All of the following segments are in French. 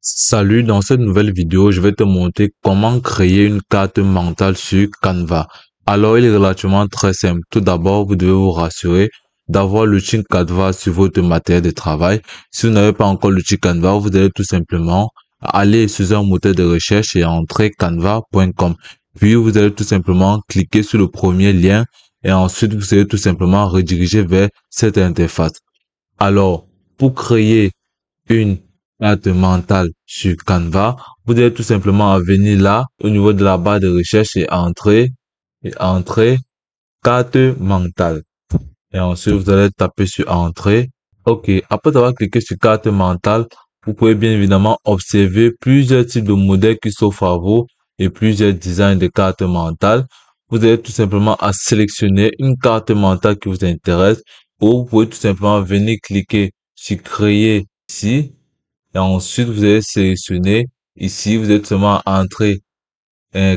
Salut, dans cette nouvelle vidéo, je vais te montrer comment créer une carte mentale sur Canva. Alors, il est relativement très simple. Tout d'abord, vous devez vous rassurer d'avoir l'outil Canva sur votre matériel de travail. Si vous n'avez pas encore l'outil Canva, vous allez tout simplement aller sur un moteur de recherche et entrer canva.com. Puis, vous allez tout simplement cliquer sur le premier lien et ensuite, vous allez tout simplement rediriger vers cette interface. Alors, pour créer une carte mentale sur Canva, vous devez tout simplement venir là, au niveau de la barre de recherche et entrer carte mentale. Et ensuite, vous allez taper sur entrée. OK. Après avoir cliqué sur carte mentale, vous pouvez bien évidemment observer plusieurs types de modèles qui s'offrent à vous et plusieurs designs de cartes mentales. Vous avez tout simplement à sélectionner une carte mentale qui vous intéresse ou vous pouvez tout simplement venir cliquer sur créer ici et ensuite vous allez sélectionner ici, vous êtes seulement entrer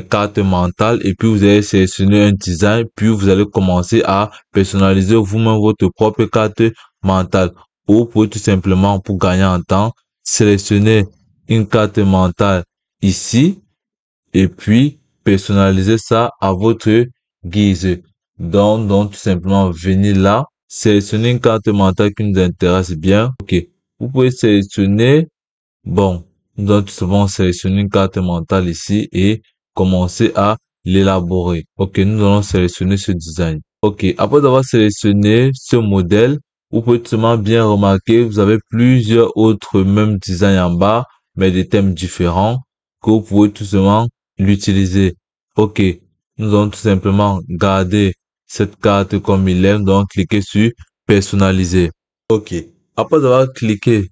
carte mentale et puis vous allez sélectionner un design, puis vous allez commencer à personnaliser vous-même votre propre carte mentale. Ou pour tout simplement, pour gagner en temps, sélectionner une carte mentale ici et puis personnaliser ça à votre guise. Donc tout simplement venir là, sélectionner une carte mentale qui nous intéresse bien. OK. Vous pouvez sélectionner. Bon, nous allons tout simplement sélectionner une carte mentale ici et commencer à l'élaborer. OK, nous allons sélectionner ce design. OK, après avoir sélectionné ce modèle, vous pouvez tout simplement bien remarquer, vous avez plusieurs autres mêmes designs en bas, mais des thèmes différents que vous pouvez tout simplement l'utiliser. OK, nous allons tout simplement garder cette carte comme il est, donc cliquer sur personnaliser. OK, après avoir cliqué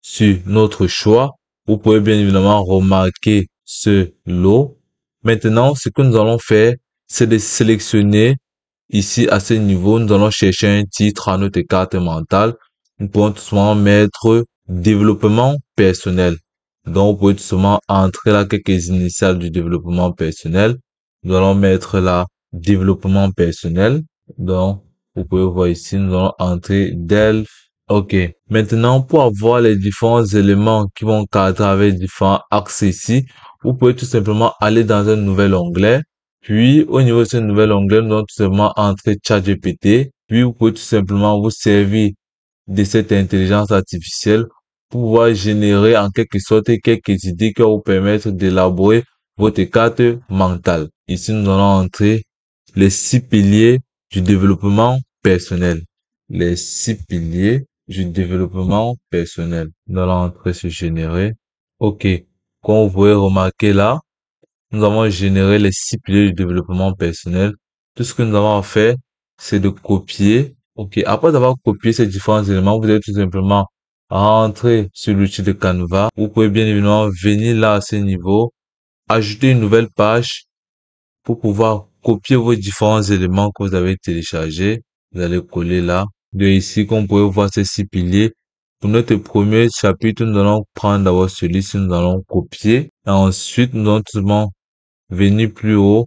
sur notre choix, vous pouvez bien évidemment remarquer ce lot. Maintenant, ce que nous allons faire, c'est de sélectionner ici à ce niveau, nous allons chercher un titre à notre carte mentale. Nous pouvons tout simplement mettre développement personnel. Donc, vous pouvez tout simplement entrer là quelques initiales du développement personnel. Nous allons mettre là développement personnel. Donc, vous pouvez voir ici, nous allons entrer DELF. OK. Maintenant, pour avoir les différents éléments qui vont cadrer avec différents axes ici, vous pouvez tout simplement aller dans un nouvel onglet. Puis, au niveau de ce nouvel onglet, nous allons tout simplement entrer ChatGPT. Puis, vous pouvez tout simplement vous servir de cette intelligence artificielle pour pouvoir générer en quelque sorte quelques idées qui vont vous permettre d'élaborer votre carte mentale. Ici, nous allons entrer les 6 piliers du développement personnel. Les 6 piliers du développement personnel. Nous allons entrer sur générer. OK. Comme vous pouvez remarquer là, nous avons généré les 6 piliers du développement personnel. Tout ce que nous avons à faire, c'est de copier. OK. Après avoir copié ces différents éléments, vous allez tout simplement rentrer sur l'outil de Canva. Vous pouvez bien évidemment venir là à ce niveau, ajouter une nouvelle page pour pouvoir copier vos différents éléments que vous avez téléchargés. Vous allez coller là. De ici, comme vous pouvez voir ces 6 piliers. Pour notre premier chapitre, nous allons prendre d'abord celui-ci, nous allons copier. Et ensuite, nous allons tout simplement venir plus haut,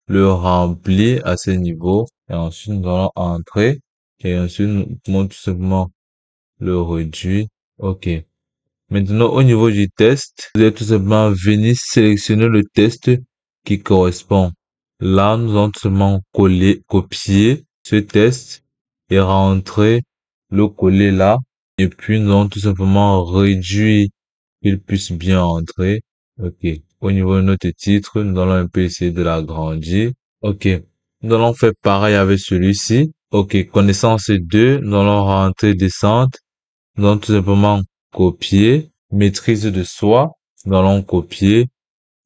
le remplir à ce niveau. Et ensuite, nous allons entrer. Et ensuite, nous pouvons tout simplement le réduire. OK. Maintenant, au niveau du test, vous allez tout simplement venir sélectionner le test qui correspond. Là, nous allons tout simplement copier ce test et rentrer, le coller là. Et puis, nous allons tout simplement réduire qu'il puisse bien entrer. OK. Au niveau de notre titre, nous allons un peu essayer de l'agrandir. OK. Nous allons faire pareil avec celui-ci. OK. Connaissance 2, nous allons rentrer descente. Nous allons tout simplement copier. Maîtrise de soi, nous allons copier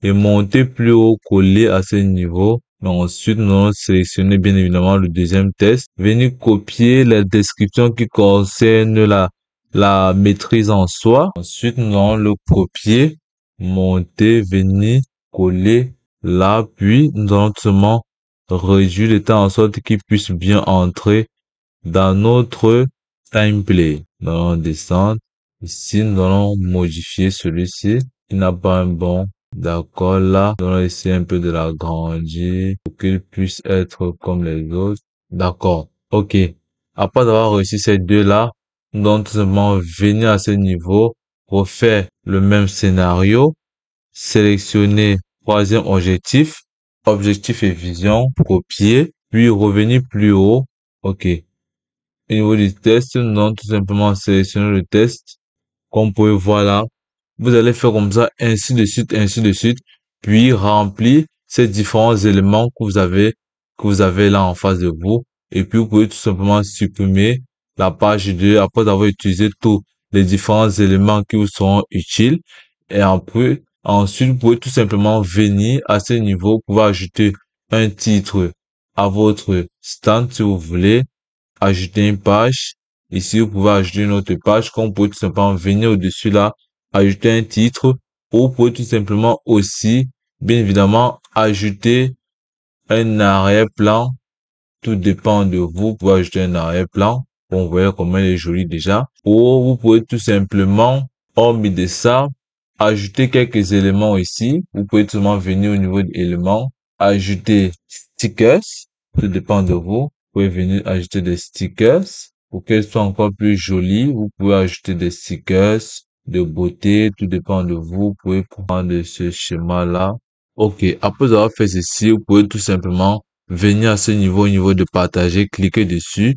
et monter plus haut, coller à ce niveau. Et ensuite, nous allons sélectionner bien évidemment le deuxième test. Venir copier la description qui concerne la maîtrise en soi. Ensuite, nous allons le copier, monter, venir coller là. Puis, nous allons tout simplement réduire le temps en sorte qu'il puisse bien entrer dans notre template. Nous allons descendre. Ici, nous allons modifier celui-ci. Il n'a pas un bon. D'accord, là, nous allons essayer un peu de l'agrandir pour qu'il puisse être comme les autres. D'accord. OK. Après avoir réussi ces deux-là, nous allons tout simplement venir à ce niveau, refaire le même scénario, sélectionner troisième objectif, objectif et vision, copier, puis revenir plus haut. OK. Au niveau du test, nous allons tout simplement sélectionner le test. Comme vous pouvez voir là, vous allez faire comme ça, ainsi de suite, puis remplir ces différents éléments que vous avez là en face de vous. Et puis, vous pouvez tout simplement supprimer la page 2 après avoir utilisé tous les différents éléments qui vous seront utiles. Et après, ensuite, vous pouvez tout simplement venir à ce niveau, vous pouvez ajouter un titre à votre stand si vous voulez, ajouter une page. Ici, vous pouvez ajouter une autre page, comme vous pouvez tout simplement venir au-dessus là, ajouter un titre, ou vous pouvez tout simplement aussi, bien évidemment, ajouter un arrière-plan. Tout dépend de vous. Vous pouvez ajouter un arrière-plan. Bon, vous voyez comment il est joli déjà. Ou vous pouvez tout simplement, hormis de ça, ajouter quelques éléments ici. Vous pouvez tout simplement venir au niveau des éléments, ajouter stickers. Tout dépend de vous. Vous pouvez venir ajouter des stickers pour qu'elles soient encore plus jolies. Vous pouvez ajouter des stickers de beauté. Tout dépend de vous. Vous pouvez prendre ce schéma-là. OK. Après avoir fait ceci, vous pouvez tout simplement venir à ce niveau, au niveau de partager, cliquer dessus,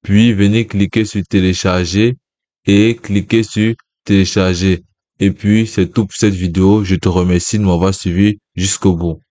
puis venir cliquer sur télécharger et cliquer sur télécharger. Et puis, c'est tout pour cette vidéo. Je te remercie de m'avoir suivi jusqu'au bout.